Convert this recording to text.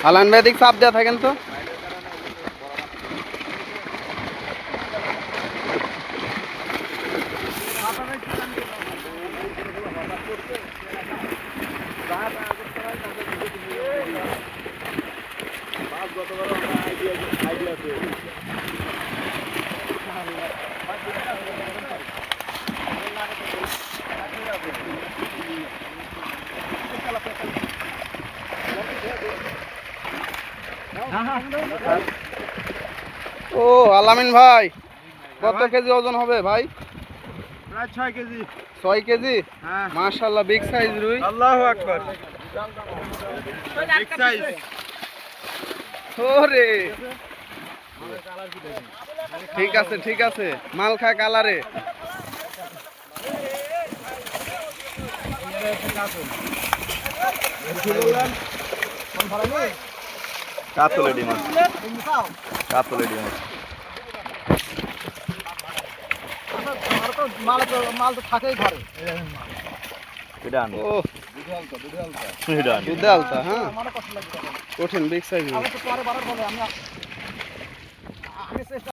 আলান ভাই দিক চাপ দেওয়া থাকেন তো। ও আলামিন ভাই, কত কেজি ওজন হবে ভাই? প্রায় 6 কেজি। 6 কেজি? হ্যাঁ। মাশাআল্লাহ, বিগ সাইজ রুই। আল্লাহু আকবার। Big size. ওরে ঠিক আছে ঠিক আছে, মাল খা কালারে। কাতলে ডিম আছে। কাতলে ডিম আছে। মাল তো থাকেই ঘরে। এটা আন। ও এটা আন। দুধে আলতা, হ্যাঁ কঠিন বিগ সাইজ। আমি তো পরে বাড়ার বলে আমি